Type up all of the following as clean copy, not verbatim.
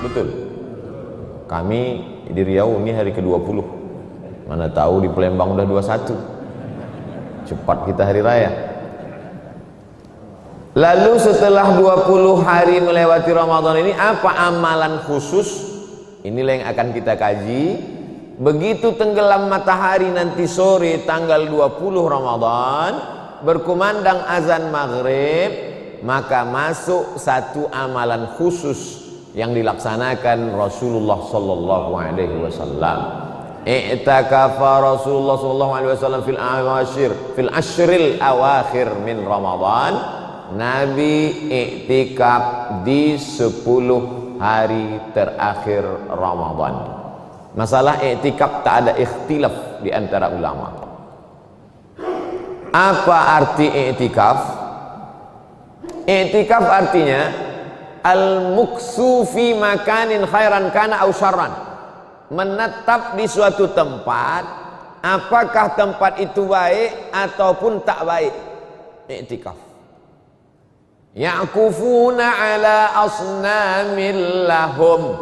Betul. Kami di Riau ini hari ke-20. Mana tahu di Palembang udah 21. Cepat kita hari raya. Lalu setelah 20 hari melewati Ramadan ini, apa amalan khusus? Inilah yang akan kita kaji. Begitu tenggelam matahari nanti sore tanggal 20 Ramadan, berkumandang azan maghrib, maka masuk satu amalan khusus yang dilaksanakan Rasulullah sallallahu alaihi wasallam. I'takafa Rasulullah sallallahu alaihi wasallam fil ashril awakhir min Ramadan. Nabi i'tikaf di 10 hari terakhir Ramadan. Masalah i'tikaf tak ada ikhtilaf di antara ulama. Apa arti i'tikaf? I'tikaf artinya al-muksu fi makanin khairan kana aw syarran. Menetap di suatu tempat, apakah tempat itu baik ataupun tak baik. I'tikaf. Ya'kufuna ala asnamil lahum.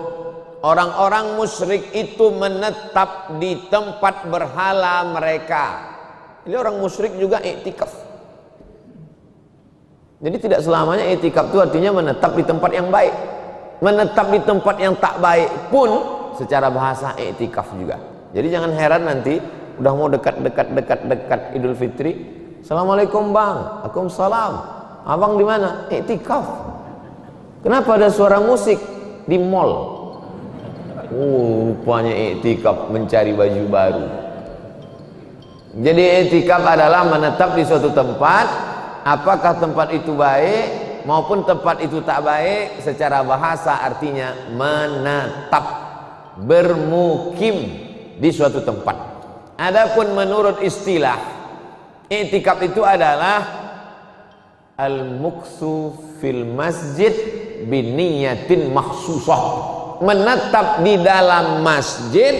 Orang-orang musyrik itu menetap di tempat berhala mereka. Jadi orang musyrik juga i'tikaf. Jadi tidak selamanya i'tikaf itu artinya menetap di tempat yang baik. Menetap di tempat yang tak baik pun secara bahasa i'tikaf juga. Jadi jangan heran nanti udah mau dekat Idul Fitri. Assalamualaikum bang. Waalaikumsalam. Abang di mana? I'tikaf. Kenapa ada suara musik di mall? Rupanya i'tikaf mencari baju baru. Jadi i'tikaf adalah menetap di suatu tempat, apakah tempat itu baik maupun tempat itu tak baik, secara bahasa artinya menetap, bermukim di suatu tempat. Adapun menurut istilah, i'tikaf itu adalah al-muksu fil masjid biniyatin makhsusah. Menetap di dalam masjid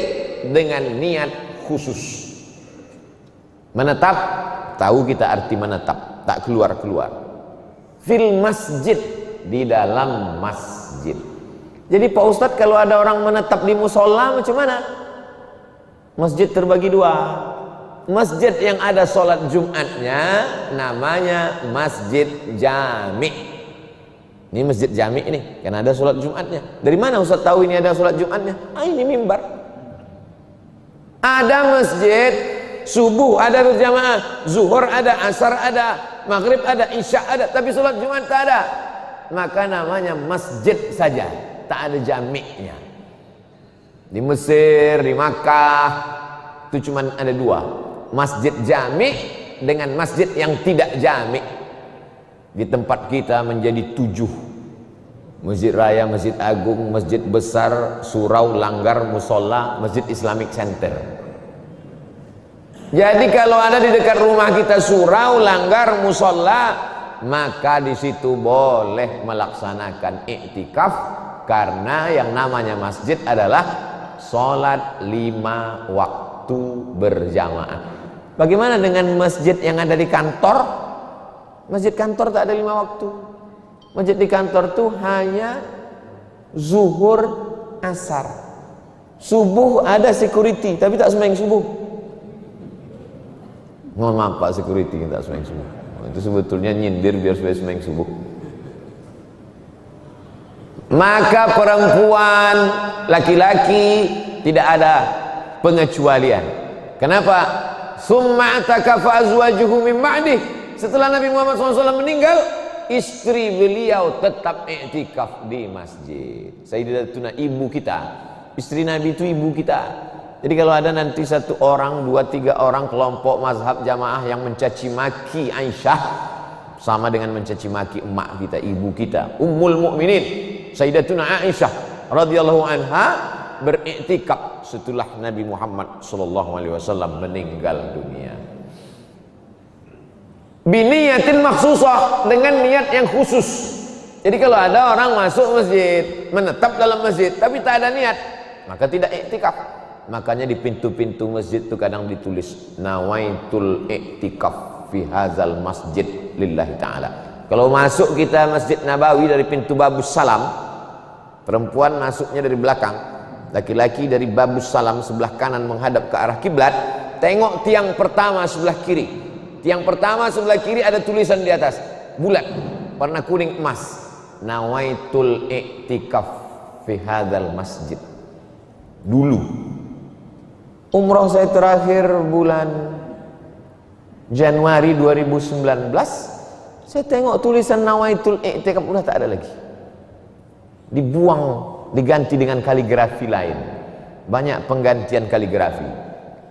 dengan niat khusus. Menetap, tahu kita arti menetap, tak keluar-keluar. Fil masjid, di dalam masjid. Jadi Pak Ustadz, kalau ada orang menetap di musola macam mana? Masjid terbagi dua. Masjid yang ada sholat Jumatnya namanya masjid jami. Ini masjid jami ini, karena ada sholat Jumatnya. Dari mana Ustaz tahu ini ada sholat Jumatnya? Ini mimbar. Ada masjid subuh ada berjamaah, zuhur ada, asar ada, maghrib ada, isya ada, tapi sholat Jumat tak ada. Maka namanya masjid saja, tak ada jami'nya. Di Mesir, di Makkah itu cuma ada dua, masjid jami' dengan masjid yang tidak jami'. Di tempat kita menjadi 7, Masjid Raya, Masjid Agung, Masjid Besar, Surau, Langgar, Musola, Masjid Islamic Center. Jadi kalau ada di dekat rumah kita surau, langgar, musola, maka di situ boleh melaksanakan i'tikaf, karena yang namanya masjid adalah sholat 5 waktu berjamaah. Bagaimana dengan masjid yang ada di kantor? Masjid kantor tak ada 5 waktu. Masjid di kantor tuh hanya zuhur, asar, subuh ada security, tapi tak sembahyang subuh. Mohon maaf Pak security, tak sembahyang subuh. Itu sebetulnya nyindir biar sembahyang subuh. Maka perempuan, laki-laki tidak ada pengecualian. Kenapa? Summa atakafa azwajuhu min ba'dih. Setelah Nabi Muhammad SAW meninggal, istri beliau tetap i'tikaf di masjid. Sayyidatuna, ibu kita. Istri Nabi itu ibu kita. Jadi kalau ada nanti 1 orang, 2, 3 orang kelompok mazhab jamaah yang mencaci maki Aisyah, sama dengan mencaci maki emak kita, ibu kita, Ummul Mukminin Sayyidatuna Aisyah radhiyallahu anha, beriktikaf setelah Nabi Muhammad SAW meninggal dunia. Biniyatin maksusah, dengan niat yang khusus. Jadi kalau ada orang masuk masjid, menetap dalam masjid, tapi tak ada niat, maka tidak iktikaf. Makanya di pintu-pintu masjid itu kadang ditulis nawaitul i'tikaf fi hadzal masjid lillahi ta'ala. Kalau masuk kita Masjid Nabawi dari pintu Babus Salam, Perempuan masuknya dari belakang, laki-laki dari babus salam sebelah kanan menghadap ke arah kiblat. Tengok tiang pertama sebelah kiri. Tiang pertama sebelah kiri ada tulisan di atas, bulat, warna kuning emas. Nawaitul i'tikaf fi hadzal masjid. Dulu umroh saya terakhir bulan Januari 2019, saya tengok tulisan Nawaitul i'tikaf udah tak ada lagi. Dibuang, diganti dengan kaligrafi lain. Banyak penggantian kaligrafi.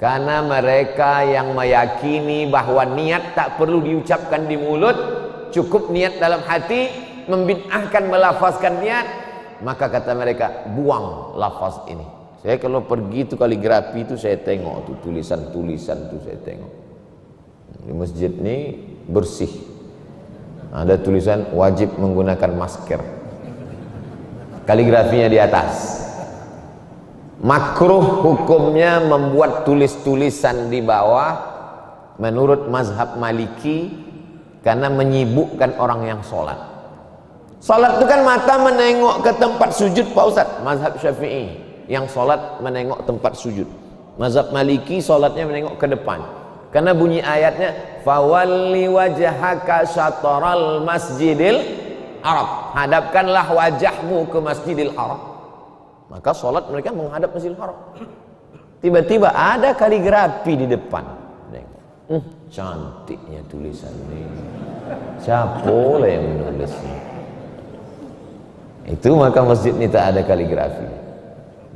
Karena mereka yang meyakini bahwa niat tak perlu diucapkan di mulut, cukup niat dalam hati, membid'ahkan melafazkan niat, maka kata mereka buang lafaz ini. Saya kalau pergi itu kaligrafi itu saya tengok tuh tulisan-tulisan itu saya tengok. Di masjid ini bersih. Ada tulisan wajib menggunakan masker. Kaligrafinya di atas. Makruh hukumnya membuat tulis-tulisan di bawah menurut mazhab Maliki karena menyibukkan orang yang sholat. Sholat itu kan mata menengok ke tempat sujud Pak Ustadz. Mazhab Syafi'i yang sholat menengok tempat sujud. Mazhab Maliki sholatnya menengok ke depan. Karena bunyi ayatnya fawalli wajhaka syatral masjidil haram. Hadapkanlah wajahmu ke Masjidil Haram. Maka sholat mereka menghadap Masjidil Haram. Tiba-tiba ada kaligrafi di depan. Cantiknya tulisan ini. Siapa lah yang menulisnya? Itu maka masjid ini tak ada kaligrafi.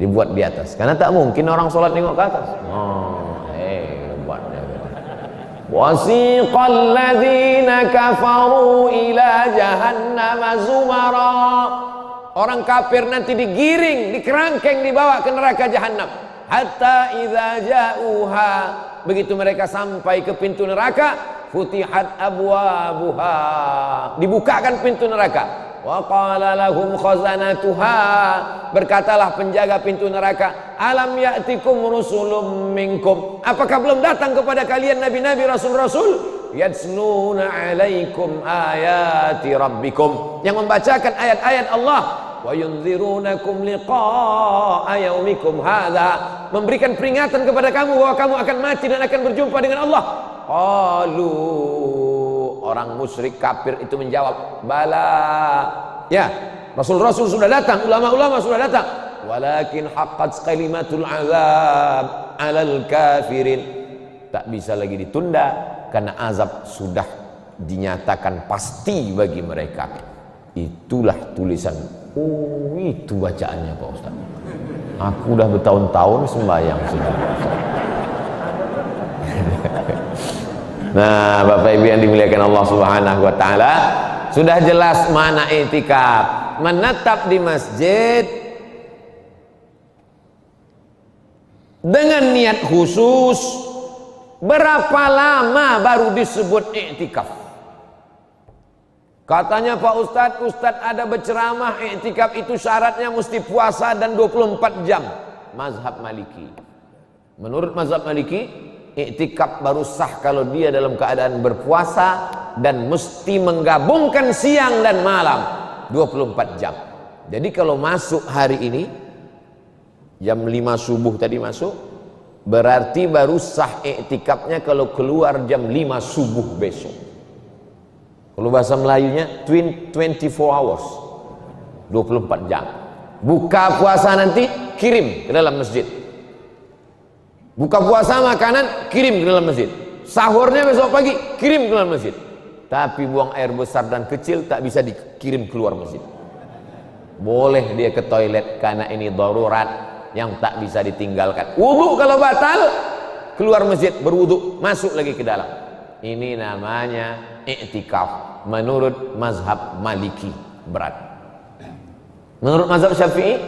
Dibuat di atas. Karena tak mungkin orang sholat nengok ke atas. Buatnya. Wasiqal ladzina kafaru ila jahannama zumara. Orang kafir nanti digiring, dikerangkeng, dibawa ke neraka jahanam. Hatta idza ja'uha, begitu mereka sampai ke pintu neraka, futihat abwabuha, dibukakan pintu neraka. Wa qala lahum khazanatuha, berkatalah penjaga pintu neraka, alam ya'tikum rusulun minkum, apakah belum datang kepada kalian nabi-nabi, rasul-rasul? Yatsluna alaikum ayati rabbikum, yang membacakan ayat-ayat Allah. Wa yunzirunakum liqa'a yaumikum hadza, memberikan peringatan kepada kamu bahwa kamu akan mati dan akan berjumpa dengan Allah. Qalu, orang musyrik kafir itu menjawab, bala, ya, rasul-rasul sudah datang, ulama-ulama sudah datang, walakin haqqat kalimatul azab 'alal kafirin, tak bisa lagi ditunda karena azab sudah dinyatakan pasti bagi mereka. Itulah tulisan. Oh, itu bacaannya Pak Ustaz. Aku udah bertahun-tahun sembahyang sudah. Nah, Bapak Ibu yang dimuliakan Allah Subhanahu wa taala, sudah jelas mana i'tikaf. Menetap di masjid dengan niat khusus. Berapa lama baru disebut i'tikaf? Katanya Pak Ustadz ada berceramah i'tikaf itu syaratnya mesti puasa dan 24 jam. Mazhab Maliki. Menurut mazhab Maliki, i'tikaf baru sah kalau dia dalam keadaan berpuasa dan mesti menggabungkan siang dan malam 24 jam. Jadi kalau masuk hari ini jam 5 subuh tadi masuk, berarti baru sah i'tikafnya kalau keluar jam 5 subuh besok. Kalau bahasa Melayunya 24 hours, 24 jam. Buka puasa nanti kirim ke dalam masjid. Buka puasa makanan kirim ke dalam masjid. Sahurnya besok pagi kirim ke dalam masjid. Tapi buang air besar dan kecil tak bisa dikirim keluar masjid. Boleh dia ke toilet karena ini darurat yang tak bisa ditinggalkan. Wudu kalau batal, keluar masjid berwudu, masuk lagi ke dalam. Ini namanya i'tikaf menurut mazhab Maliki, berat. Menurut mazhab Syafi'i,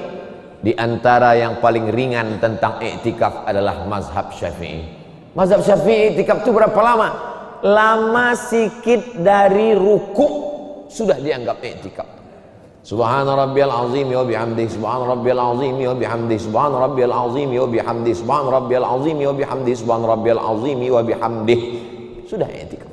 di antara yang paling ringan tentang i'tikaf adalah mazhab Syafi'i. Mazhab Syafi'i i'tikaf itu berapa lama? Lama sikit dari ruku sudah dianggap i'tikaf. Subhana rabbiyal azim wa bihamdihi, subhana rabbiyal azim wa bihamdihi, subhana rabbiyal azim wa bihamdihi, subhana rabbiyal azim wa bihamdihi, subhana rabbiyal azim wa bihamdihi. Sudah i'tikaf.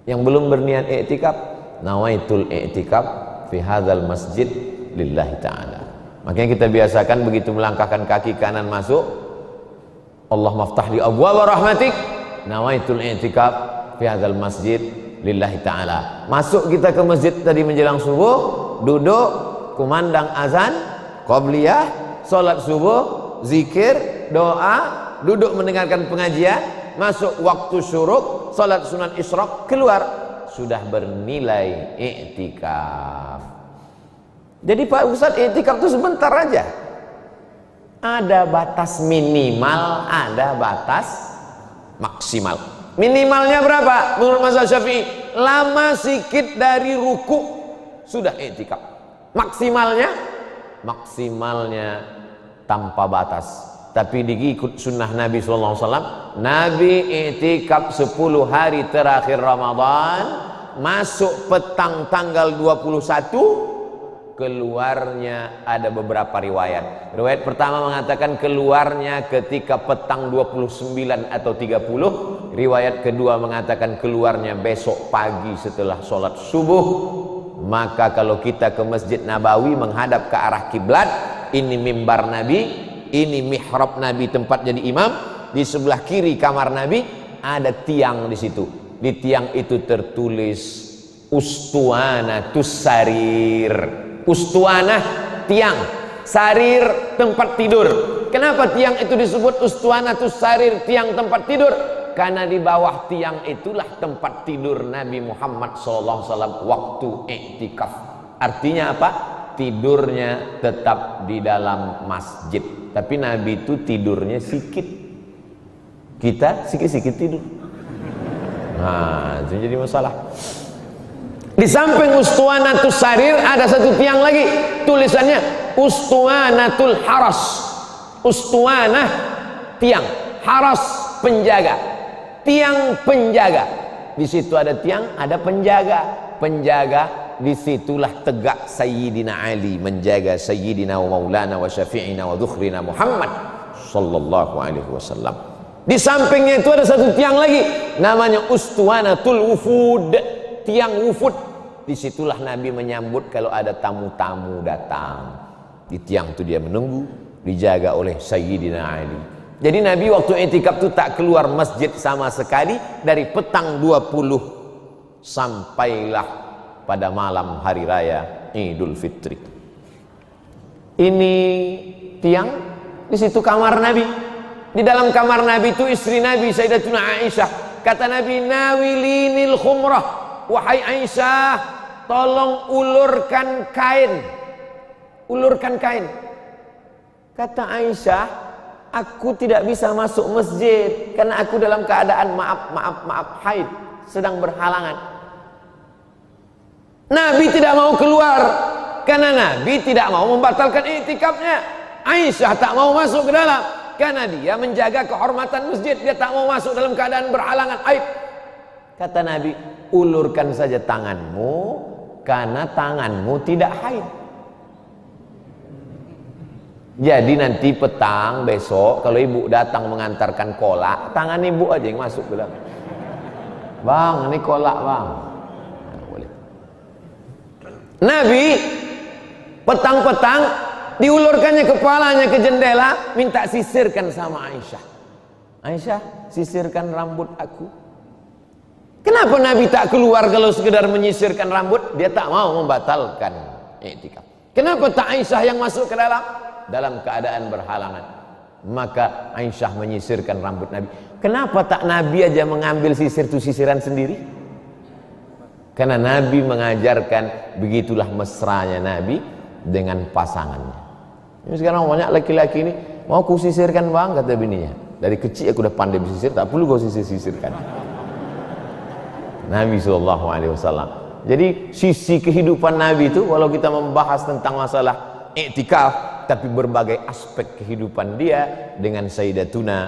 Yang belum berniat i'tikaf, nawaitul i'tikaf fi hadzal masjid lillahi ta'ala. Makanya kita biasakan begitu melangkahkan kaki kanan masuk, Allah maftah li abwaaba rahmatik, nawaitul i'tikaf fi hadzal masjid lillahi ta'ala. Masuk kita ke masjid tadi menjelang subuh, duduk, kumandang azan, qabliyah, salat subuh, zikir, doa, duduk mendengarkan pengajian, masuk waktu syuruk, salat sunat isyraq, keluar, sudah bernilai i'tikaf. Jadi Pak Ustadz, i'tikaf itu sebentar aja. Ada batas minimal, ada batas maksimal. Minimalnya berapa? Menurut mazhab Syafi'i, lama sikit dari ruku sudah i'tikaf. Maksimalnya tanpa batas. Tapi diikut sunnah Nabi SAW, Nabi i'tikaf 10 hari terakhir Ramadan, masuk petang tanggal 21, keluarnya ada beberapa riwayat. Riwayat pertama mengatakan keluarnya ketika petang 29 atau 30. Riwayat kedua mengatakan keluarnya besok pagi setelah sholat subuh. Maka kalau kita ke Masjid Nabawi menghadap ke arah kiblat, ini mimbar Nabi, ini mihrab Nabi tempat jadi imam, di sebelah kiri kamar Nabi ada tiang di situ. Di tiang itu tertulis Ustuanatus Sarir. Ustuanah tiang, sarir tempat tidur. Kenapa tiang itu disebut Ustuanatus Sarir, tiang tempat tidur? Karena di bawah tiang itulah tempat tidur Nabi Muhammad SAW waktu i'tikaf. Artinya apa? Tidurnya tetap di dalam masjid. Tapi Nabi itu tidurnya sikit. Kita sikit-sikit tidur. Nah, itu jadi masalah. Di samping Ustuanatus Sarir ada satu tiang lagi, tulisannya Ustuanatul Haras. Ustuanah tiang, haras penjaga, tiang penjaga. Di situ ada tiang, ada penjaga. Penjaga, disitulah tegak Sayyidina Ali menjaga Sayyidina wa Maulana wa Syafi'ina wa Dhukhrina Muhammad sallallahu alaihi wasallam. Di sampingnya itu ada satu tiang lagi, namanya Ustuanatul Wufud, tiang wufud. Disitulah Nabi menyambut kalau ada tamu-tamu datang. Di tiang itu dia menunggu, dijaga oleh Sayyidina Ali. Jadi Nabi waktu i'tikaf itu tak keluar masjid sama sekali dari petang 20 sampailah pada malam hari raya Idul Fitri. Ini tiang, di situ kamar Nabi. Di dalam kamar Nabi itu istri Nabi Sayyidatuna Aisyah. Kata Nabi, nawilinil khumrah, wahai Aisyah, tolong ulurkan kain. Ulurkan kain. Kata Aisyah, aku tidak bisa masuk masjid karena aku dalam keadaan maaf haid, sedang berhalangan. Nabi tidak mau keluar karena Nabi tidak mau membatalkan i'tikafnya. Aisyah tak mau masuk ke dalam karena dia menjaga kehormatan masjid. Dia tak mau masuk dalam keadaan berhalangan haid. Kata Nabi, ulurkan saja tanganmu karena tanganmu tidak haid. Jadi nanti petang besok kalau ibu datang mengantarkan kolak, tangan ibu aja yang masuk ke dalam. Bang, ini kolak bang. Boleh. Nabi petang-petang diulurkannya kepalanya ke jendela, minta sisirkan sama Aisyah. Aisyah, sisirkan rambut aku. Kenapa Nabi tak keluar kalau sekedar menyisirkan rambut? Dia tak mau membatalkan i'tikaf. Kenapa tak Aisyah yang masuk ke dalam? Dalam keadaan berhalangan. Maka Aisyah menyisirkan rambut Nabi. Kenapa tak Nabi aja mengambil sisir itu sisiran sendiri? Karena Nabi mengajarkan begitulah mesranya Nabi dengan pasangannya. Ini sekarang banyak laki-laki ini, mau ku sisirkan bang, kata bininya. Dari kecil aku udah pandai sisir, tak perlu kau sisir-sisirkan. Nabi SAW. Jadi sisi kehidupan Nabi itu, kalau kita membahas tentang masalah i'tikaf, tapi berbagai aspek kehidupan dia dengan Sayyidatuna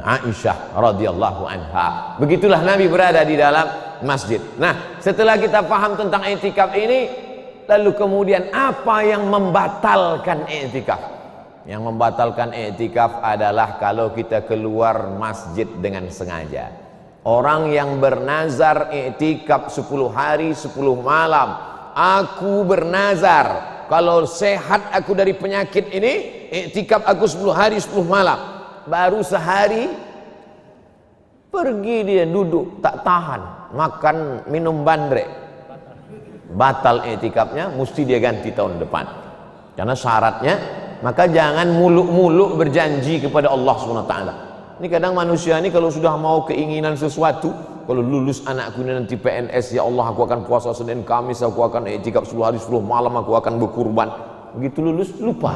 Aisyah radhiyallahu anha. Begitulah Nabi berada di dalam masjid. Nah, setelah kita paham tentang i'tikaf ini, lalu kemudian apa yang membatalkan i'tikaf? Yang membatalkan i'tikaf adalah kalau kita keluar masjid dengan sengaja. Orang yang bernazar i'tikaf 10 hari 10 malam, aku bernazar kalau sehat aku dari penyakit ini, iktikaf aku 10 hari 10 malam. Baru sehari pergi dia duduk, tak tahan, makan minum bandrek, batal iktikafnya, mesti dia ganti tahun depan. Karena syaratnya, maka jangan muluk-muluk berjanji kepada Allah SWT. Ini kadang manusia ini kalau sudah mau keinginan sesuatu, kalau lulus anakku ini nanti PNS, ya Allah aku akan puasa Senin Kamis, aku akan iktikaf 10 hari 10 malam, aku akan berkurban. Begitu lulus lupa.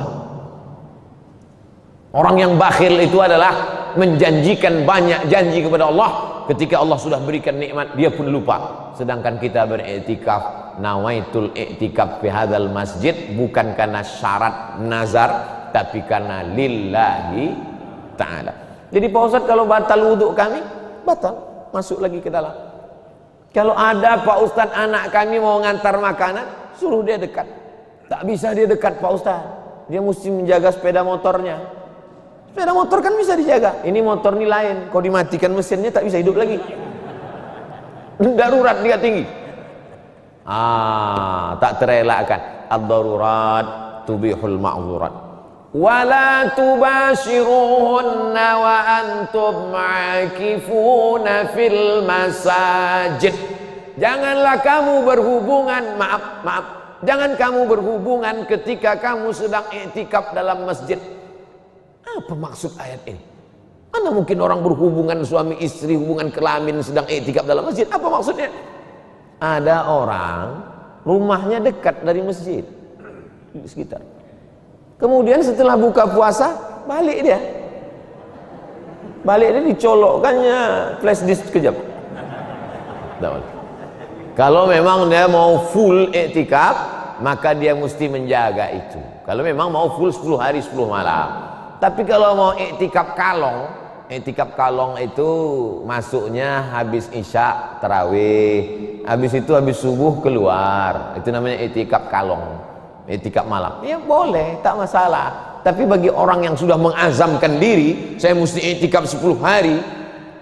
Orang yang bakhil itu adalah menjanjikan banyak janji kepada Allah, ketika Allah sudah berikan nikmat dia pun lupa. Sedangkan kita beriktikaf, nawaitul iktikaf fi hadzal masjid, bukan karena syarat nazar, tapi karena lillahi ta'ala. Jadi Pak Ustadz, kalau batal wudhu kami, batal, masuk lagi ke dalam. Kalau ada Pak Ustadz anak kami mau ngantar makanan, suruh dia dekat. Tak bisa dia dekat Pak Ustadz, dia mesti menjaga sepeda motornya. Sepeda motor kan bisa dijaga, ini motor ini lain, kalau dimatikan mesinnya tak bisa hidup lagi, darurat dia tinggi. Tak terelakkan. Ad-darurat tubihul ma'zurat. Wala tubashiruhunna wa antum ma'akifuna fil masajid. Janganlah kamu berhubungan, maaf, jangan kamu berhubungan ketika kamu sedang iktikaf dalam masjid. Apa maksud ayat ini? Mana mungkin orang berhubungan suami istri, hubungan kelamin sedang iktikaf dalam masjid? Apa maksudnya? Ada orang rumahnya dekat dari masjid di sekitar. Kemudian setelah buka puasa balik dia dicolokkannya flash disk kejap. Kalau memang dia mau full iktikaf, maka dia mesti menjaga itu. Kalau memang mau full 10 hari 10 malam. Tapi kalau mau iktikaf kalong itu masuknya habis isya tarawih, habis itu habis subuh keluar, itu namanya iktikaf kalong, iktikaf malam. Ya boleh, tak masalah. Tapi bagi orang yang sudah mengazamkan diri, saya mesti iktikaf 10 hari.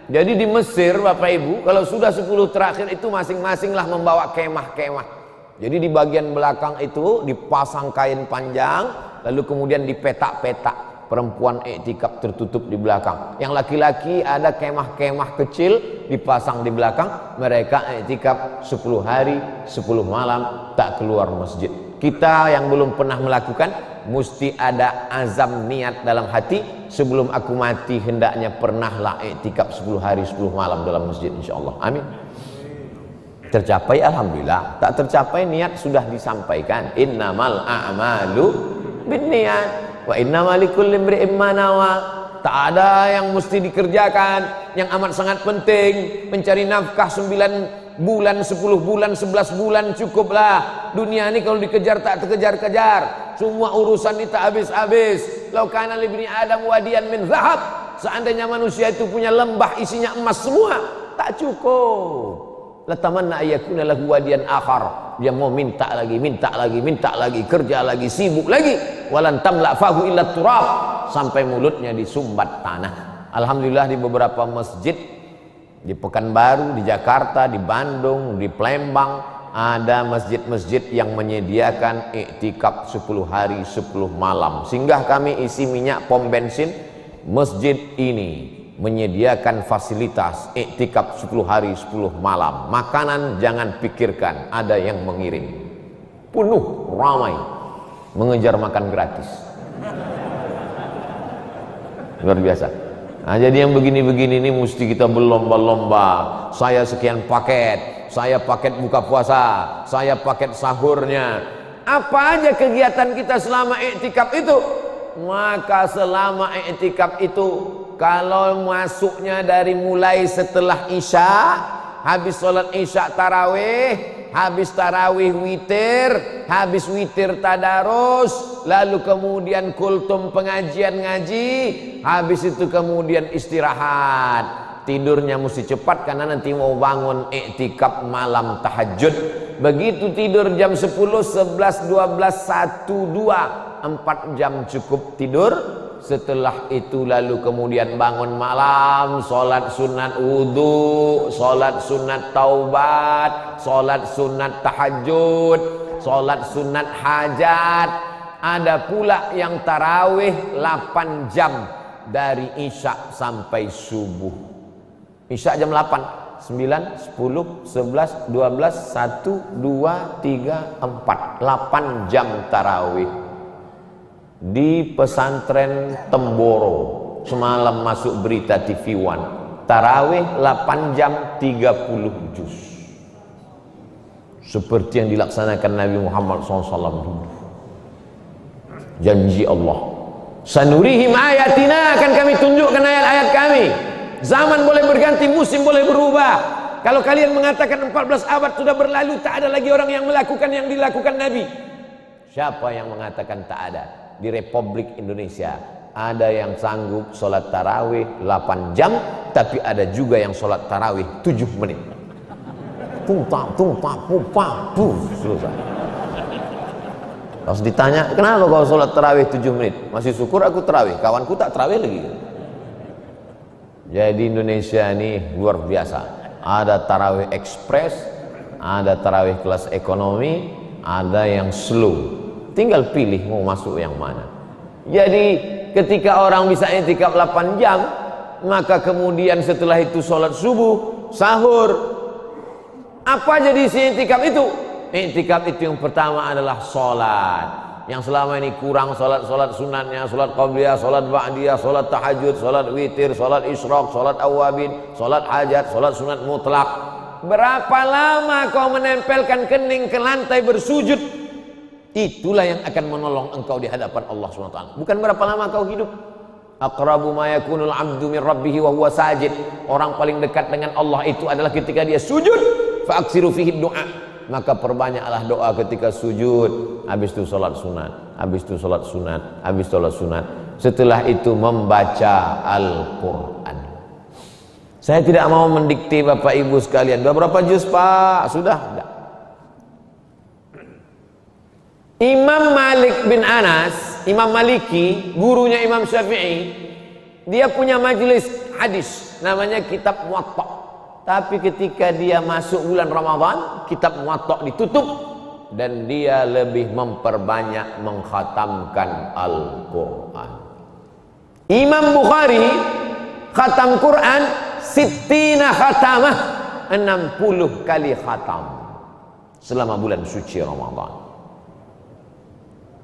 Jadi di Mesir Bapak Ibu, kalau sudah 10 terakhir itu masing-masinglah membawa kemah-kemah. Jadi di bagian belakang itu dipasang kain panjang, lalu kemudian dipetak-petak. Perempuan iktikaf tertutup di belakang, yang laki-laki ada kemah-kemah kecil dipasang di belakang. Mereka iktikaf 10 hari 10 malam, tak keluar masjid. Kita yang belum pernah melakukan, mesti ada azam niat dalam hati, sebelum aku mati hendaknya pernahlah iktikaf 10 hari 10 malam dalam masjid, insyaallah. Amin. Tercapai alhamdulillah, tak tercapai niat sudah disampaikan. Innamal a'malu binniyat wa innamal likulli imri'in ma nawa. Tak ada yang mesti dikerjakan, yang amat sangat penting mencari nafkah 9 bulan, 10 bulan, 11 bulan cukuplah. Dunia ini kalau dikejar tak terkejar-kejar, semua urusan ini tak habis-habis. Lau kana li ibni adam wadiyan min zahab, seandainya manusia itu punya lembah isinya emas semua, tak cukup. Latamanna ayyakuna lahu wadiyan akhar, dia mau minta lagi, kerja lagi, sibuk lagi. Walan tamla fahu illa turab, sampai mulutnya disumbat tanah. Alhamdulillah di beberapa masjid di Pekanbaru, di Jakarta, di Bandung, di Palembang, ada masjid-masjid yang menyediakan iktikaf 10 hari 10 malam. Singgah kami isi minyak pom bensin, masjid ini menyediakan fasilitas iktikaf 10 hari 10 malam. Makanan jangan pikirkan, ada yang mengirim, penuh ramai mengejar makan gratis, luar biasa. Nah, jadi yang begini-begini ini mesti kita berlomba-lomba. Saya sekian paket, saya paket buka puasa, saya paket sahurnya. Apa aja kegiatan kita selama iktikaf itu, maka selama iktikaf itu, kalau masuknya dari mulai setelah isya, habis sholat isya tarawih, habis tarawih witir, habis witir tadarus, lalu kemudian kultum pengajian ngaji, habis itu kemudian istirahat. Tidurnya mesti cepat karena nanti mau bangun iktikaf malam tahajud. Begitu tidur jam 10, 11, 12, 1, 2, 4 jam cukup tidur. Setelah itu lalu kemudian bangun malam, sholat sunat wudhu, sholat sunat taubat, sholat sunat tahajud. sholat sunat hajat. Ada pula yang tarawih 8 jam dari isya sampai subuh. Isya jam 8, 9, 10, 11, 12, 1, 2, 3, 4. 8 jam tarawih di pesantren Temboro. Semalam masuk berita TV One, tarawih 8 jam 30 juz, seperti yang dilaksanakan Nabi Muhammad SAW dulu. Janji Allah, sanurihim ayatina, akan kami tunjukkan ayat-ayat kami. Zaman boleh berganti, musim boleh berubah. Kalau kalian mengatakan 14 abad sudah berlalu, tak ada lagi orang yang melakukan yang dilakukan Nabi. Siapa yang mengatakan tak ada? Di Republik Indonesia ada yang sanggup sholat tarawih 8 jam, tapi ada juga yang sholat tarawih 7 menit. Selesai. Terus ditanya, kenapa kau sholat tarawih 7 menit? Masih syukur aku tarawih, kawanku tak tarawih lagi. Jadi Indonesia ini luar biasa. Ada tarawih ekspres, ada tarawih kelas ekonomi, ada yang slow. Tinggal pilih mau masuk yang mana. Jadi ketika orang bisa i'tikaf 8 jam, maka kemudian setelah itu sholat subuh, sahur. Apa jadi isi i'tikaf itu? I'tikaf itu yang pertama adalah sholat. Yang selama ini kurang sholat sunatnya, sholat qabliyah, sholat ba'diyah, sholat tahajud, sholat witir, sholat isyraq, sholat awabin, sholat hajat, sholat sunat mutlak. Berapa lama kau menempelkan kening ke lantai bersujud? Itulah yang akan menolong engkau di hadapan Allah SWT. Bukan berapa lama kau hidup. Aqrabu ma yakunul abdu min rabbihi wa huwa sajid. Orang paling dekat dengan Allah itu adalah ketika dia sujud. Fa'aksiru fihi doa. Maka perbanyaklah doa ketika sujud. Habis itu sholat sunat, habis itu sholat sunat, habis sholat sunat. Setelah itu membaca Al-Quran. Saya tidak mau mendikte Bapak Ibu sekalian, berapa juz Pak? Sudah? Enggak. Imam Malik bin Anas, Imam Maliki, gurunya Imam Syafi'i, dia punya majelis hadis, namanya Kitab Muwatta. Tapi ketika dia masuk bulan Ramadan, Kitab Muwatta ditutup dan dia lebih memperbanyak mengkhatamkan Al-Quran. Imam Bukhari khatam Quran sittina khatamah, 60 kali khatam selama bulan suci Ramadan.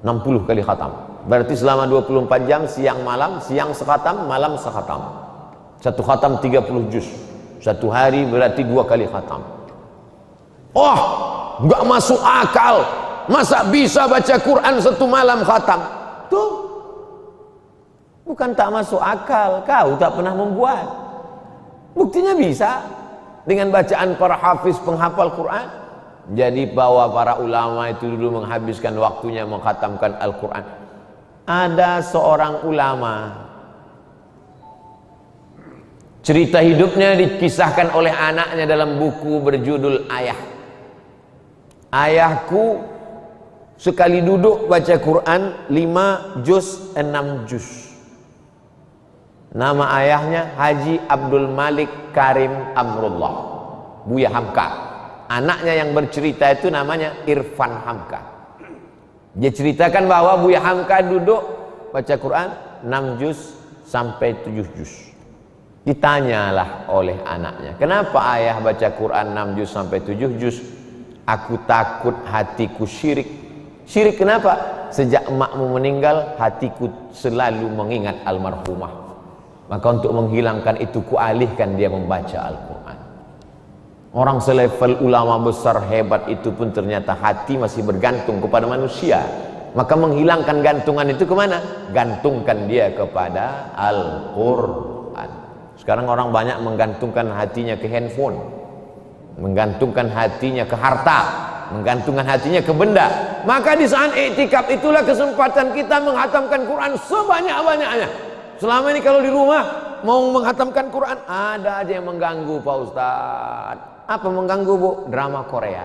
60 kali khatam. Berarti selama 24 jam, siang malam, siang sekhatam, malam sekhatam. Satu khatam 30 juz. Satu hari berarti 2 kali khatam. Oh, enggak masuk akal. Masa bisa baca Quran satu malam khatam? Tuh. Bukan tak masuk akal, kau tak pernah membuat. Buktinya bisa dengan bacaan para hafiz penghafal Quran. Jadi bahwa para ulama itu dulu menghabiskan waktunya mengkhatamkan Al-Quran. Ada seorang ulama, cerita hidupnya dikisahkan oleh anaknya dalam buku berjudul Ayah. Ayahku sekali duduk baca Quran 5 juz 6 juz. Nama ayahnya Haji Abdul Malik Karim Amrullah, Buya Hamka. Anaknya yang bercerita itu namanya Irfan Hamka. Dia ceritakan bahwa Buya Hamka duduk baca Quran 6 juz sampai 7 juz. Ditanyalah oleh anaknya, kenapa ayah baca Quran 6 juz sampai 7 juz? Aku takut hatiku syirik. Syirik kenapa? Sejak emakmu meninggal, hatiku selalu mengingat almarhumah. Maka untuk menghilangkan itu kualihkan dia membaca Al-Quran. Orang selevel ulama besar hebat itu pun ternyata hati masih bergantung kepada manusia. Maka menghilangkan gantungan itu kemana? Gantungkan dia kepada Al-Quran. Sekarang orang banyak menggantungkan hatinya ke handphone, menggantungkan hatinya ke harta, menggantungkan hatinya ke benda. Maka di saat i'tikaf itulah kesempatan kita menghatamkan Quran sebanyak-banyaknya. Selama ini kalau di rumah mau menghatamkan Quran, ada aja yang mengganggu Pak Ustadz. Apa mengganggu Bu? Drama Korea.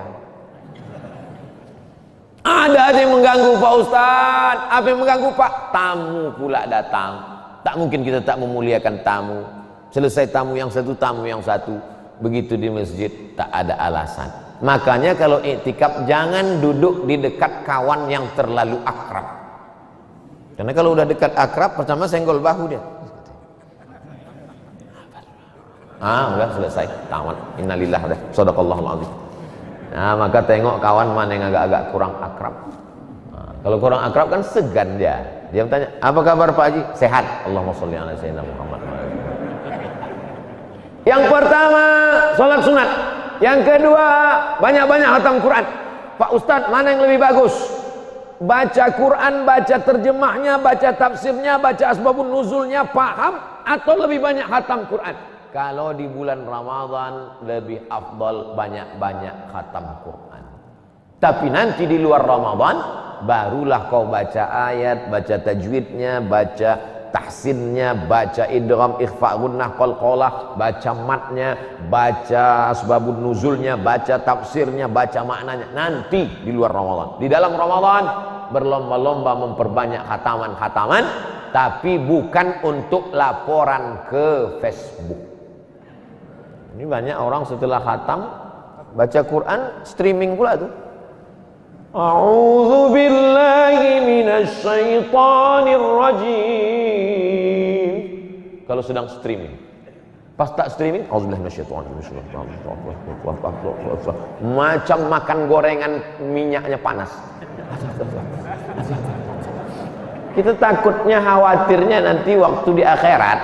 Ada aja yang mengganggu Pak Ustadz. Apa yang mengganggu Pak? Tamu pula datang. Tak mungkin kita tak memuliakan tamu. Selesai tamu yang satu, tamu yang satu. Begitu di masjid tak ada alasan. Makanya kalau iktikaf jangan duduk di dekat kawan yang terlalu akrab. Karena kalau udah dekat akrab, pertama senggol bahu dia. Udah selesai, tamat. Innalillah, udah. Shadaqallahul azim. Nah, maka tengok kawan mana yang agak-agak kurang akrab. Kalau kurang akrab kan segan dia. Dia bertanya, apa kabar Pak Haji? Sehat. Allahumma sholli ala sayyidina Muhammad. Yang pertama, sholat sunat. Yang kedua, banyak-banyak khatam Quran. Pak Ustadz, mana yang lebih bagus? Baca Quran, baca terjemahnya, baca tafsirnya, baca asbabun nuzulnya, paham, atau lebih banyak khatam Quran? Kalau di bulan Ramadan lebih afdal banyak-banyak khatam Quran. Tapi nanti di luar Ramadan barulah kau baca ayat, baca tajwidnya, baca tahsinnya, baca idgham, ikhfa, gunnah, qalqalah, baca matnya, baca asbabun nuzulnya, baca tafsirnya, baca maknanya. Nanti di luar Ramadan. Di dalam Ramadan berlomba-lomba memperbanyak khataman-khataman, tapi bukan untuk laporan ke Facebook. Ini banyak orang setelah khatam baca Quran streaming pula tuh. A'udzu billahi minasy syaithanir rajim. Kalau sedang streaming. Pas tak streaming, auzubillahi minasyaitonir rajim. Macam makan gorengan minyaknya panas. Kita takutnya, khawatirnya nanti waktu di akhirat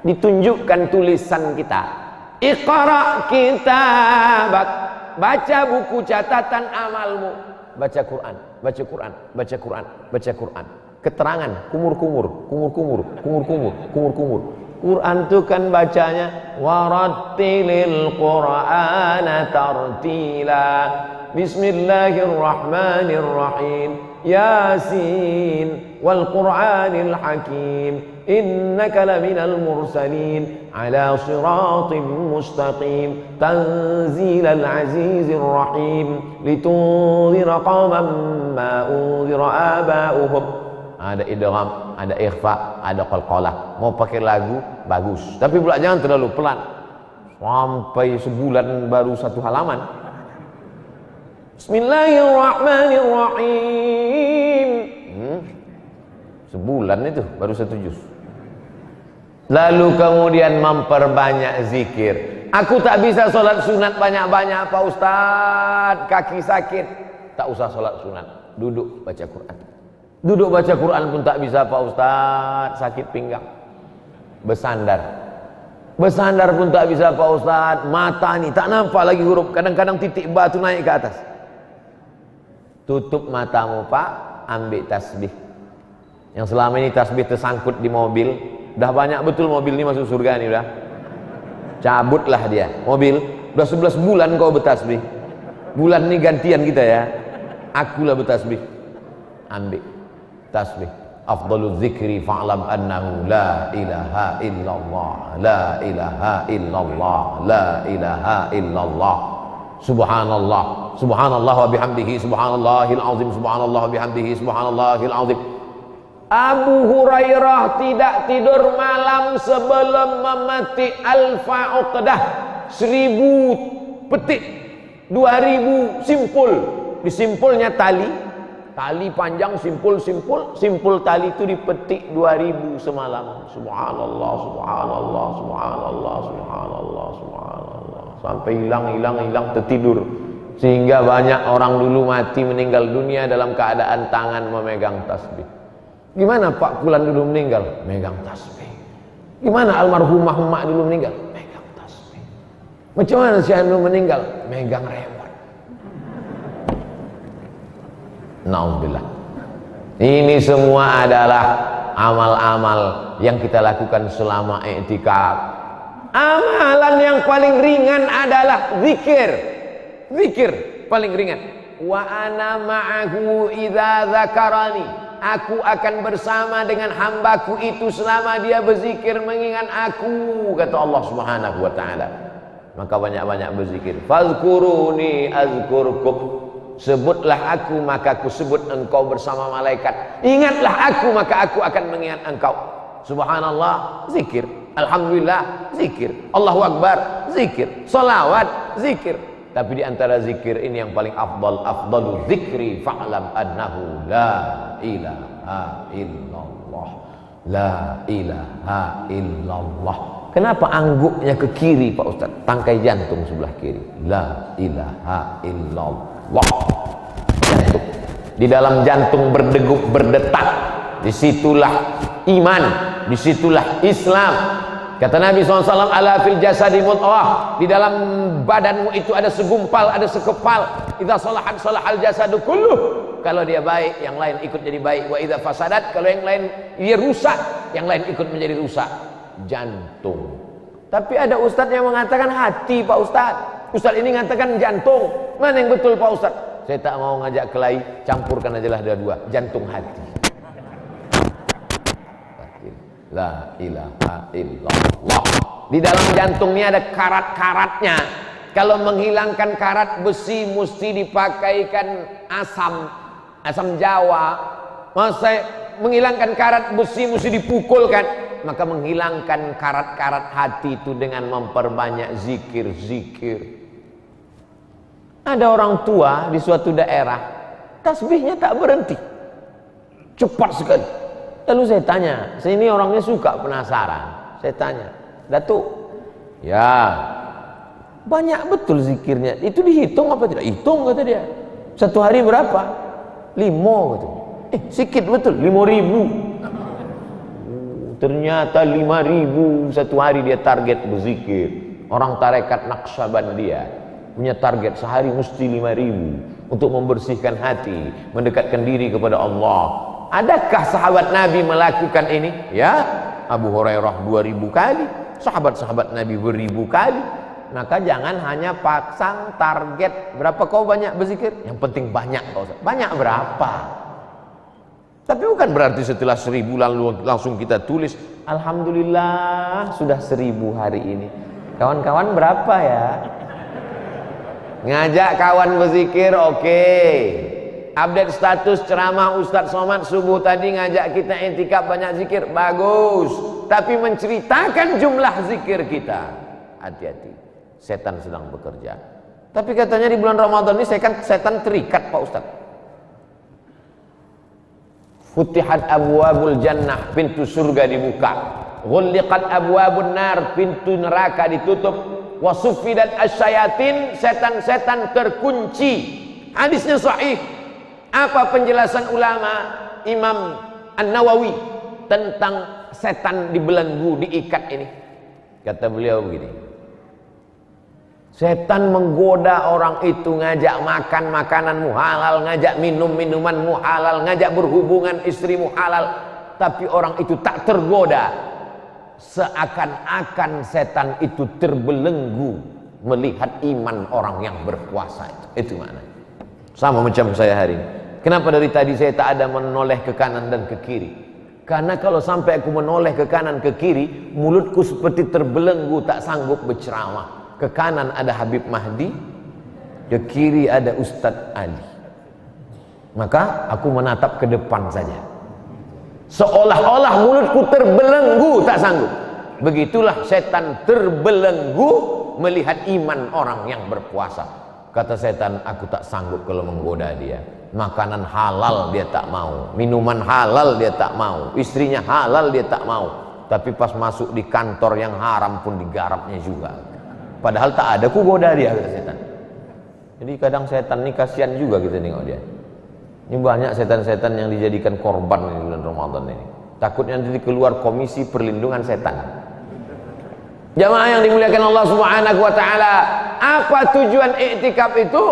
ditunjukkan tulisan kita. Iqra kitabak, baca buku catatan amalmu. Baca Quran, baca Quran, baca Quran, baca Quran. Keterangan kumur-kumur, kumur-kumur, kumur-kumur, kumur-kumur. Quran itu kan bacanya warattilil Qur'ana tartila. Bismillahirrahmanirrahim. Yasin wal Qur'anil Hakim. Innaka laminal mursalin ala siratim mustaqim tanzilal azizir rahim litunzira qauman ma unzira aba'uhum. Ada idgham, ada ikhfa, ada qalqalah. Mau pakai lagu bagus, tapi pula jangan terlalu pelan sampai sebulan baru satu halaman. Bismillahirrahmanirrahim. Sebulan itu baru satu juz. Lalu kemudian memperbanyak zikir. Aku tak bisa sholat sunat banyak-banyak Pak Ustadz, kaki sakit. Tak usah sholat sunat, duduk baca Quran. Duduk baca Quran pun tak bisa Pak Ustadz, sakit pinggang. Bersandar. Bersandar pun tak bisa Pak Ustadz, mata ni tak nampak lagi huruf. Kadang-kadang titik batu naik ke atas. Tutup matamu Pak, ambil tasbih. Yang selama ini tasbih tersangkut di mobil, udah banyak betul mobil ini masuk surga nih udah. Cabutlah dia. Mobil, udah 11 bulan kau bertasbih. Bulan ini gantian kita ya. Akulah bertasbih. Ambil tasbih. Afdalul zikri fa'lam annahu la ilaha illallah, la ilaha illallah, la ilaha illallah. Subhanallah, subhanallah wa bihamdihi, subhanallahil azim, subhanallah wa bihamdihi, subhanallahil azim. Abu Hurairah tidak tidur malam sebelum memetik alfa uqdah, 1000 petik, 2000 simpul. Disimpulnya tali panjang, simpul tali itu dipetik 2000 semalam. Subhanallah, subhanallah, subhanallah, subhanallah, subhanallah, sampai hilang tertidur. Sehingga banyak orang dulu mati meninggal dunia dalam keadaan tangan memegang tasbih. Gimana Pak Fulan dulu meninggal? Megang tasbih. Gimana almarhumah emak dulu meninggal? Megang tasbih. Macam mana si Anu meninggal? Megang remote. Nauzubillah. Ini semua adalah amal-amal yang kita lakukan selama i'tikaf. Amalan yang paling ringan adalah zikir. Zikir paling ringan. Wa ana ma'ahu idza dzakarani. Aku akan bersama dengan hambaku itu selama dia berzikir mengingat aku, kata Allah Subhanahu wa taala. Maka banyak-banyak berzikir. Fazkuruni azkurkum. Sebutlah aku maka aku sebut engkau bersama malaikat. Ingatlah aku maka aku akan mengingat engkau. Subhanallah, zikir. Alhamdulillah, zikir. Allahu Akbar, zikir. Salawat, zikir. Tapi di antara zikir ini yang paling afdalu zikri fa'lam annahu la ilaha illallah. La ilaha illallah. Kenapa angguknya ke kiri Pak Ustaz? Tangkai jantung sebelah kiri. La ilaha illallah. Jantung. Di dalam jantung berdegup berdetak. Disitulah iman, disitulah Islam. Kata Nabi SAW, ala fil jasadi mudghah, di dalam badanmu itu ada segumpal, ada sekepal. Idza salahat salahal jasadu kulluh. Kalau dia baik, yang lain ikut jadi baik. Wa idza fasadat, kalau yang lain dia rusak, yang lain ikut menjadi rusak. Jantung. Tapi ada ustadz yang mengatakan hati Pak Ustadz. Ustadz ini mengatakan jantung. Mana yang betul Pak Ustadz? Saya tak mau ngajak kelahi, campurkan aja lah dua-dua. Jantung hati. La ilaha illallah. Di dalam jantung ini ada karat-karatnya. Kalau menghilangkan karat besi mesti dipakaikan asam Jawa. Masa menghilangkan karat besi mesti dipukulkan. Maka menghilangkan karat-karat hati itu dengan memperbanyak zikir-zikir. Ada orang tua di suatu daerah, tasbihnya tak berhenti, cepat sekali. Lalu saya tanya, saya ini orangnya suka penasaran. Saya tanya, Datuk, ya banyak betul zikirnya. Itu dihitung apa tidak? Hitung kata dia. Satu hari berapa? 5 gitu. Sikit betul, 5.000. Ternyata 5.000 satu hari dia target berzikir. Orang tarekat Naqsyabandiyah punya target sehari mesti 5.000 untuk membersihkan hati, mendekatkan diri kepada Allah. Adakah sahabat Nabi melakukan ini? Ya, Abu Hurairah 2.000 kali, sahabat-sahabat Nabi beribu kali. Maka jangan hanya pasang target berapa kau banyak berzikir, yang penting banyak kau. Banyak berapa? Tapi bukan berarti setelah 1.000 lalu langsung kita tulis alhamdulillah sudah 1.000 hari ini. Kawan-kawan berapa ya? Ngajak kawan berzikir, oke. Update status ceramah Ustadz Somad subuh tadi ngajak kita i'tikaf banyak zikir, bagus. Tapi menceritakan jumlah zikir kita, hati-hati, setan sedang bekerja. Tapi katanya di bulan Ramadan ini setan terikat Pak Ustadz. Futihat abwabul jannah, pintu surga dibuka. Ghulliqat abwabun nar, pintu neraka ditutup. Wasuffidat asyayatin, setan-setan terkunci. Hadisnya sahih. Apa penjelasan ulama Imam An-Nawawi tentang setan dibelenggu, diikat ini? Kata beliau begini, setan menggoda orang itu, ngajak makan makananmu halal, ngajak minum minumanmu halal, ngajak berhubungan istrimu halal. Tapi orang itu tak tergoda, seakan-akan setan itu terbelenggu melihat iman orang yang berpuasa itu mana? Sama macam saya hari ini. Kenapa dari tadi saya tak ada menoleh ke kanan dan ke kiri? Karena kalau sampai aku menoleh ke kanan ke kiri, mulutku seperti terbelenggu, tak sanggup berceramah. Ke kanan ada Habib Mahdi, ke kiri ada Ustadz Ali. Maka aku menatap ke depan saja, seolah-olah mulutku terbelenggu, tak sanggup. Begitulah setan terbelenggu melihat iman orang yang berpuasa. Kata setan, aku tak sanggup kalau menggoda dia. Makanan halal dia tak mau, minuman halal dia tak mau, istrinya halal dia tak mau. Tapi pas masuk di kantor yang haram pun digarapnya juga. Padahal tak ada ku goda dia, kata setan. Jadi kadang setan ini kasihan juga kita tengok dia. Ini banyak setan-setan yang dijadikan korban di bulan Ramadan ini. Takutnya nanti keluar komisi perlindungan setan. Jamaah yang dimuliakan Allah Subhanahu wa taala, apa tujuan i'tikaf itu?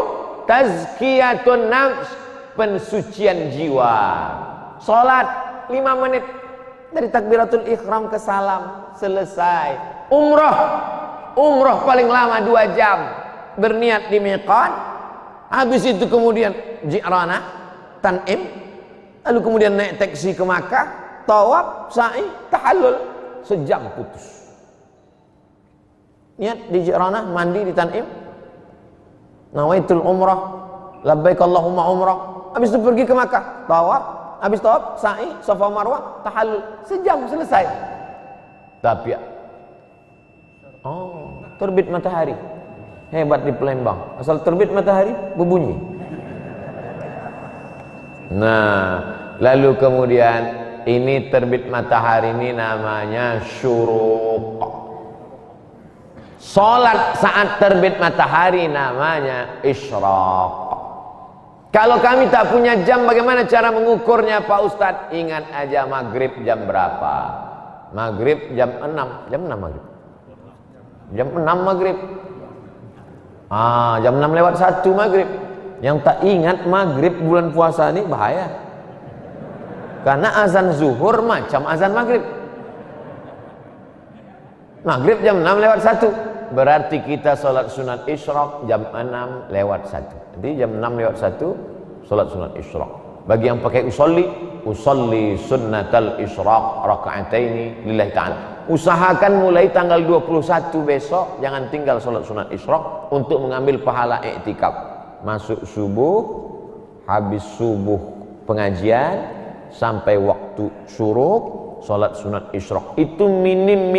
Tazkiyatun nafs, pensucian jiwa. Salat 5 menit dari takbiratul ihram ke salam, selesai. Umrah paling lama 2 jam, berniat di miqat, habis itu kemudian Ji'ranah, Tan'im, lalu kemudian naik taksi ke Makkah, tawaf, sa'i, tahallul, sejam putus. Niat di Ji'ranah, mandi di Tan'im, nawaitul umrah, labbaik Allahumma umrah, habis itu pergi ke Makkah, tawaf, habis tawaf, sa'i, Safa Marwah, tahallul, sejam selesai. Tapi terbit matahari, Hebat di Palembang, asal terbit matahari berbunyi. Nah, lalu kemudian ini terbit matahari ini namanya syuruq. Salat saat terbit matahari namanya isyraq. Kalau kami tak punya jam, bagaimana cara mengukurnya Pak Ustadz? Ingat aja maghrib jam berapa? Maghrib jam 6. Jam 6 maghrib. Jam 6 maghrib. Jam 6 lewat 1 maghrib. Yang tak ingat maghrib bulan puasa ini bahaya. Karena azan zuhur macam azan maghrib. Maghrib jam 6 lewat 1. Berarti kita sholat sunat isyraq jam 6 lewat 1. Jadi jam 6 lewat 1 sholat sunat isyraq. Bagi yang pakai usolli sunnatal isyraq raka'ataini lillahi ta'ala. Usahakan mulai tanggal 21 besok jangan tinggal sholat sunat isyraq untuk mengambil pahala i'tikaf. Masuk subuh, habis subuh pengajian sampai waktu syuruk sholat sunat isyraq. Itu minim.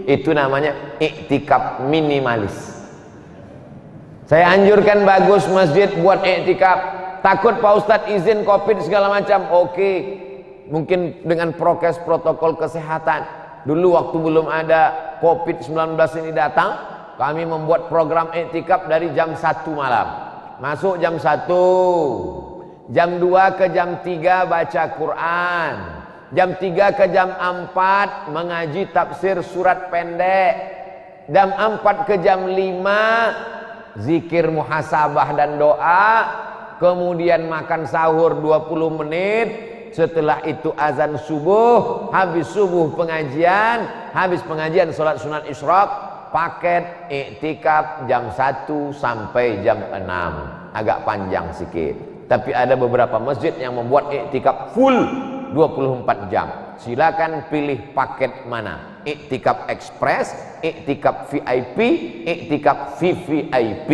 Itu namanya i'tikaf minimalis. Saya anjurkan bagus masjid buat i'tikaf. Takut Pak Ustadz izin COVID segala macam. Oke, mungkin dengan prokes protokol kesehatan. Dulu waktu belum ada COVID-19 ini datang, kami membuat program i'tikaf dari jam 1 malam. Masuk jam 1, jam 2 ke jam 3 baca Quran, jam 3 ke jam 4 mengaji tafsir surat pendek, jam 4 ke jam 5 zikir muhasabah dan doa, kemudian makan sahur 20 menit, setelah itu azan subuh, habis subuh pengajian, habis pengajian sholat sunat isyraq, paket i'tikaf jam 1 sampai jam 6. Agak panjang sedikit, tapi ada beberapa masjid yang membuat i'tikaf full 24 jam. Silakan pilih paket mana, i'tikaf express, i'tikaf VIP, i'tikaf VVIP.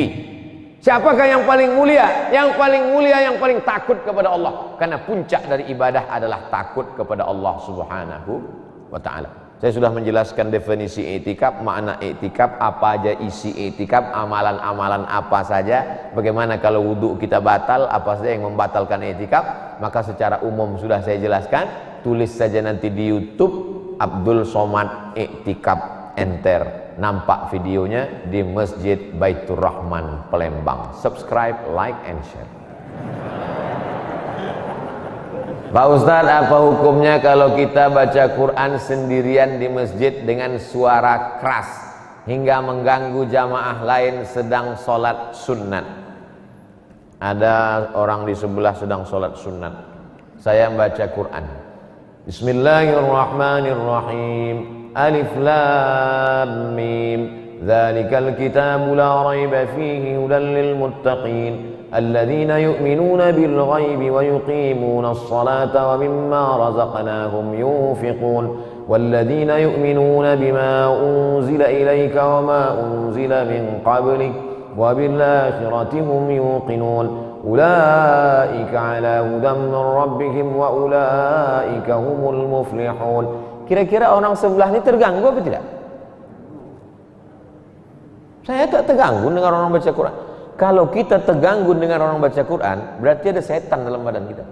Siapakah yang paling mulia? Yang paling mulia yang paling takut kepada Allah. Karena puncak dari ibadah adalah takut kepada Allah Subhanahu wa ta'ala. Saya sudah menjelaskan definisi i'tikaf, makna i'tikaf, apa aja isi i'tikaf, amalan-amalan apa saja, bagaimana kalau wudhu kita batal, apa saja yang membatalkan i'tikaf. Maka secara umum sudah saya jelaskan. Tulis saja nanti di YouTube Abdul Somad i'tikaf, enter. Nampak videonya di Masjid Baitur Rahman Palembang. Subscribe, like, and share. Pak Ustadz, apa hukumnya kalau kita baca Quran sendirian di masjid dengan suara keras hingga mengganggu jamaah lain sedang sholat sunat? Ada orang di sebelah sedang sholat sunat, saya membaca Quran. Bismillahirrahmanirrahim. Alif Lam Mim. Dzalikal kitabu la raiba fihi hudan lil muttaqin alladzina yu'minuna bil ghaibi wa yuqimuna as-salata wa mimma razaqnahum yunfiqun walladzina yu'minuna bima unzila ilayka wa ma unzila min qablik wa bil akhirati hum yuqinun ulaika ala hudan min rabbihim wa ulaika humul muflihun. Kira-kira orang sebelah ini terganggu apa tidak? Saya tak terganggu dengan orang baca Quran. Kalau kita terganggu dengan orang baca Quran, berarti ada setan dalam badan kita.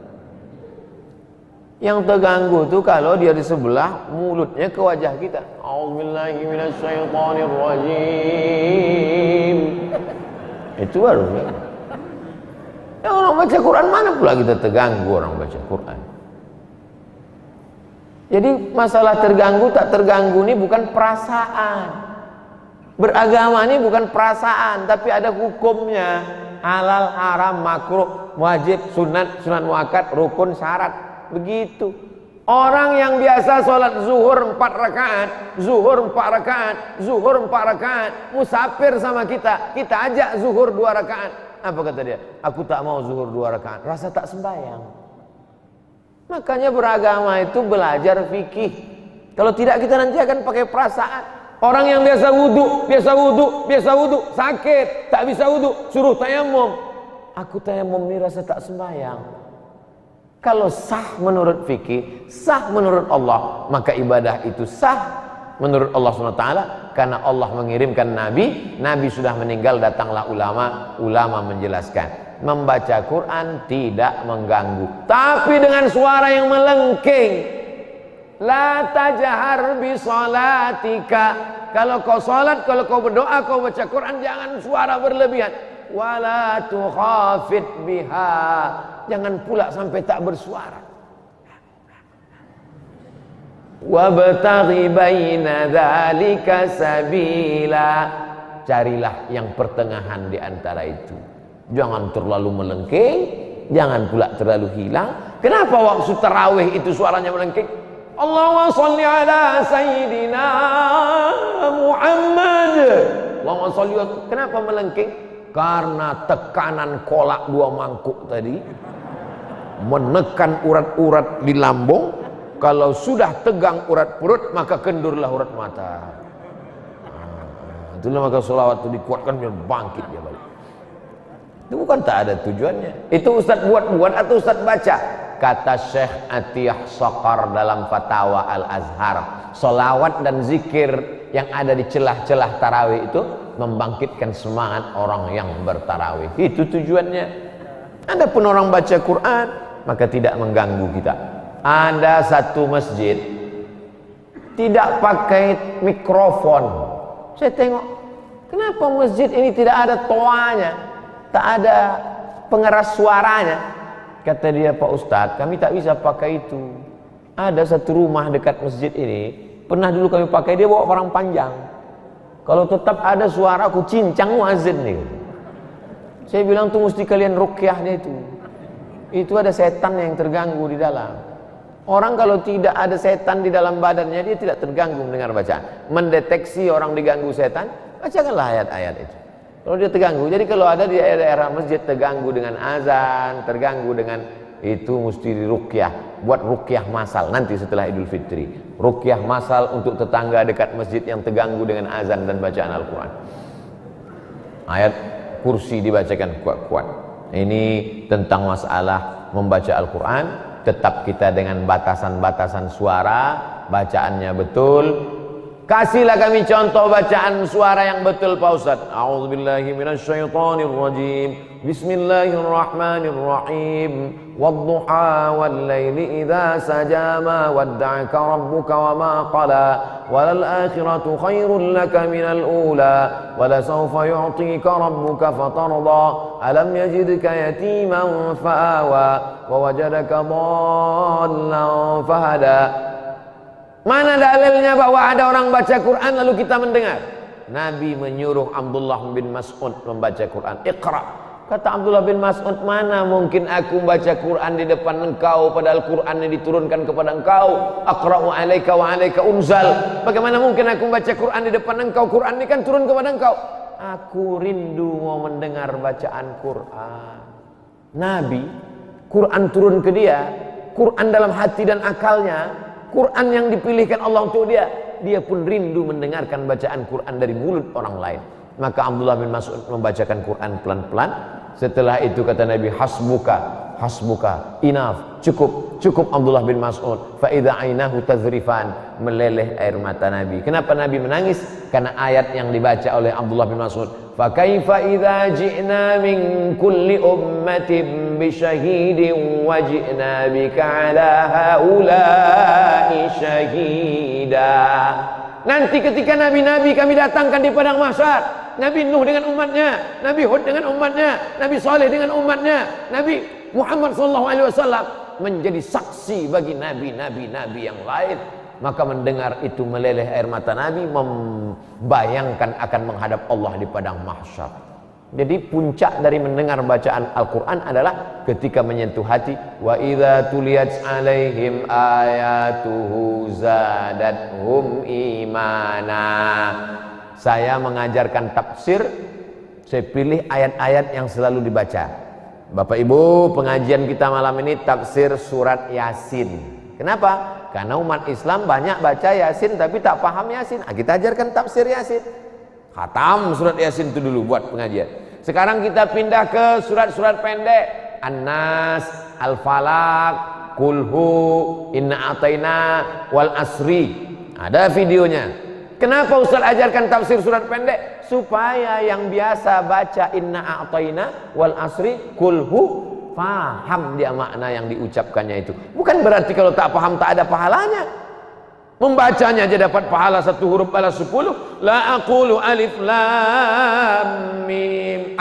Yang terganggu itu kalau dia di sebelah, mulutnya ke wajah kita. A'udzubillahi minasyaitonirrajim. Itu baru. Yang orang baca Quran mana pula kita terganggu orang baca Quran? Jadi masalah terganggu tak terganggu ini bukan perasaan. Beragama ini bukan perasaan, tapi ada hukumnya. Halal, haram, makruh, wajib, sunat, sunat muakkad, rukun, syarat. Begitu. Orang yang biasa sholat zuhur 4 rakaat, zuhur 4 rakaat, zuhur 4 rakaat, musafir sama kita ajak zuhur 2 rakaat. Apa kata dia? Aku tak mau zuhur 2 rakaat, rasa tak sembahyang. Makanya beragama itu belajar fikih. Kalau tidak kita nanti akan pakai perasaan. Orang yang biasa wudu, sakit, tak bisa wudu, suruh tayamum. Aku tayamum ini rasa tak sembahyang. Kalau sah menurut fikih, sah menurut Allah, maka ibadah itu sah. menurut Allah SWT, karena Allah mengirimkan Nabi, Nabi sudah meninggal, datanglah ulama, ulama menjelaskan. Membaca Quran tidak mengganggu, tapi dengan suara yang melengking. La tajahar bi salatika. Kalau kau salat, kalau kau berdoa, kau baca Quran, jangan suara berlebihan. Wala tukhafit biha. Jangan pula sampai tak bersuara. Wabtaghi baina dzalika sabila. Carilah yang pertengahan di antara itu. Jangan terlalu melengking, jangan pula terlalu hilang. Kenapa waktu tarawih itu suaranya melengking? Allahumma sholli ala sayyidina Muhammad. Allahumma sholli. Kenapa melengking? Karena tekanan kolak 2 mangkuk tadi menekan urat-urat di lambung. Kalau sudah tegang urat perut, maka kendurlah urat mata. Itulah maka sholawat itu dikuatkan biar bangkit dia balik. Itu bukan tak ada tujuannya. Itu Ustaz buat-buat atau Ustaz baca? Kata Syekh Atiyah Saqar dalam Fatwa Al-Azhar, sholawat dan zikir yang ada di celah-celah tarawih itu membangkitkan semangat orang yang bertarawih. Itu tujuannya. Adapun orang baca Quran, maka tidak mengganggu kita. Ada satu masjid tidak pakai mikrofon. Saya tengok, kenapa masjid ini tidak ada toanya, tak ada pengeras suaranya? Kata dia, Pak Ustadz, kami tak bisa pakai itu. Ada satu rumah dekat masjid ini, pernah dulu kami pakai, dia bawa parang panjang. Kalau tetap ada suara, aku cincang muazzin nih. Saya bilang tuh mesti kalian ruqyahnya itu. Itu ada setan yang terganggu di dalam. Orang kalau tidak ada setan di dalam badannya, dia tidak terganggu mendengar bacaan. Mendeteksi orang diganggu setan, bacakanlah ayat-ayat itu. Kalau dia terganggu, jadi kalau ada di daerah masjid terganggu dengan azan, terganggu dengan itu, mesti diruqyah. Buat ruqyah masal nanti setelah Idul Fitri. Ruqyah masal untuk tetangga dekat masjid yang terganggu dengan azan dan bacaan Al-Quran. Ayat kursi dibacakan kuat-kuat. Ini tentang masalah membaca Al-Quran. Tetap kita dengan batasan-batasan suara, bacaannya betul. Kasihlah kami contoh bacaan suara yang betul Pak Ustaz. A'udzubillahi minasyaitonirrajim. Bismillahirrahmanirrahim. Wadduha wal-laili idza saja ma wadda'aka rabbuka wa ma qala. Walal akhiratu khairul laka minal ula. Wala sawfa yu'tika rabbuka fatarda. Alam yajidka yatiman fa'awa. Wa wajadaka dhallan fahada. Mana dalilnya bahwa ada orang baca Quran lalu kita mendengar? Nabi menyuruh Abdullah bin Mas'ud membaca Quran. Iqra. Kata Abdullah bin Mas'ud, mana mungkin aku membaca Quran di depan engkau, padahal Quran ini diturunkan kepada engkau. Aqra'u alaika wa alaika unzal. Bagaimana mungkin aku membaca Quran di depan engkau? Quran ini kan turun kepada engkau. Aku rindu mau mendengar bacaan Quran. Nabi, Quran turun ke dia, Quran dalam hati dan akalnya, Quran yang dipilihkan Allah untuk dia. Dia pun rindu mendengarkan bacaan Quran dari mulut orang lain. Maka Abdullah bin Mas'ud membacakan Quran pelan-pelan. Setelah itu kata Nabi, hasbuka, hasbuka, enough, cukup, cukup Abdullah bin Mas'ud. Fa idza ainahu tazrifan, meleleh air mata Nabi. Kenapa Nabi menangis? Karena ayat yang dibaca oleh Abdullah bin Mas'ud. Fa kaifa idza ji'na min kulli ummatin bi syahidin wa ji'na bika 'ala haula'i syahida. Nanti ketika nabi-nabi kami datangkan di padang mahsyar, Nabi Nuh dengan umatnya, Nabi Hud dengan umatnya, Nabi Saleh dengan umatnya, Nabi Muhammad SAW menjadi saksi bagi nabi-nabi yang lain. Maka mendengar itu meleleh air mata Nabi, membayangkan akan menghadap Allah di padang mahsyar. Jadi puncak dari mendengar bacaan Al-Quran adalah ketika menyentuh hati. Wa idza tuliyat alaihim ayatuhu zadathum imana. Saya mengajarkan tafsir, saya pilih ayat-ayat yang selalu dibaca. Bapak Ibu, pengajian kita malam ini tafsir surat Yasin. Kenapa? Karena umat Islam banyak baca Yasin tapi tak paham Yasin. Kita ajarkan tafsir Yasin. Khatam surat Yasin itu dulu buat pengajian. Sekarang kita pindah ke surat-surat pendek. An-Nas, Al-Falaq, Qul Hu, Inna Ataina, Wal Asri. Ada videonya. Kenapa Ustaz ajarkan tafsir surat pendek? Supaya yang biasa baca inna a'tayna wal asri kulhu paham dia makna yang diucapkannya itu. Bukan berarti kalau tak paham tak ada pahalanya. Membacanya aja dapat pahala 1 huruf balas 10. La aqulu alif lam mim.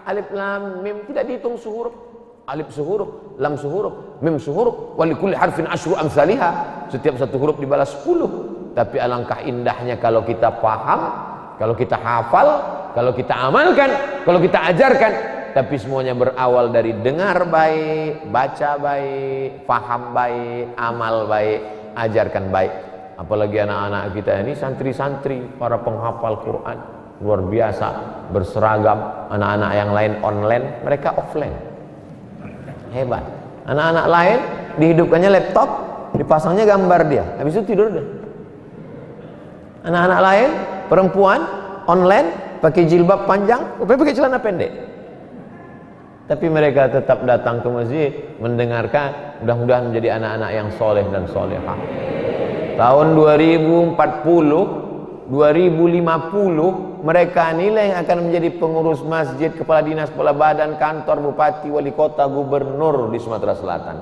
Alif lam mim tidak dihitung sehuruf. Alif sehuruf, lam sehuruf, mim sehuruf, wa likulli harfin asyru amsalihah. Setiap 1 huruf dibalas 10. Tapi alangkah indahnya kalau kita paham, kalau kita hafal, kalau kita amalkan, kalau kita ajarkan. Tapi semuanya berawal dari dengar baik, baca baik, paham baik, amal baik, ajarkan baik. Apalagi anak-anak kita ini santri-santri, para penghafal Quran luar biasa, berseragam. Anak-anak yang lain online, mereka offline. Hebat. Anak-anak lain dihidupkannya laptop, dipasangnya gambar dia, habis itu tidur deh. Anak-anak lain perempuan online pakai jilbab panjang, pakai celana pendek. Tapi mereka tetap datang ke masjid mendengarkan, mudah-mudahan menjadi anak-anak yang soleh dan solehah. Tahun 2040, 2050 mereka nilai yang akan menjadi pengurus masjid, kepala dinas, kepala badan, kantor, bupati, wali kota, gubernur di Sumatera Selatan.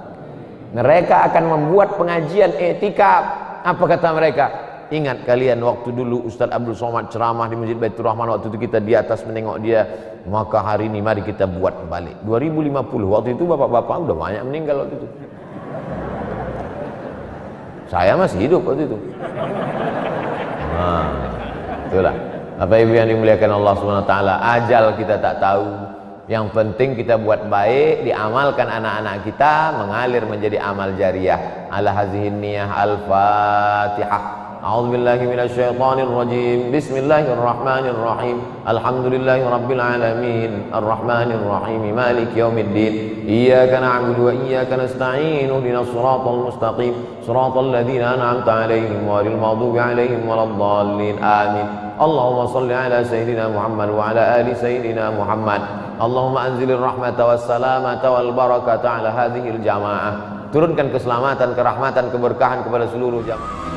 Mereka akan membuat pengajian etika. Apa kata mereka? Ingat kalian waktu dulu Ustaz Abdul Somad ceramah di Masjid Baitur Rahman, waktu itu kita di atas menengok dia. Maka hari ini mari kita buat balik 2050. Waktu itu bapak-bapak udah banyak meninggal waktu itu. Saya masih hidup waktu itu. Nah, itulah. Bapak Ibu yang dimuliakan Allah Subhanahu wa taala, ajal kita tak tahu. Yang penting kita buat baik, diamalkan anak-anak kita, mengalir menjadi amal jariah. Ala hazihin niyah. Al-Fatihah. A'udzu billahi minasyaitonir rajim. Bismillahirrahmanirrahim. Alhamdulillahi rabbil alamin. Arrahmanir rahim. Maliki yaumiddin. Iyyaka na'budu wa iyyaka nasta'in. Ihdinas siratal mustaqim. Siratal ladzina an'amta 'alaihim ghairil maghdubi 'alaihim waladdallin. Amin. Allahumma shalli ala sayyidina Muhammad wa ala ali sayyidina Muhammad. Allahumma anzilir rahmata was salamata wal barakata ala hadhil jamaah. Turunkan keselamatan, kerahmatan, keberkahan kepada seluruh jamaah.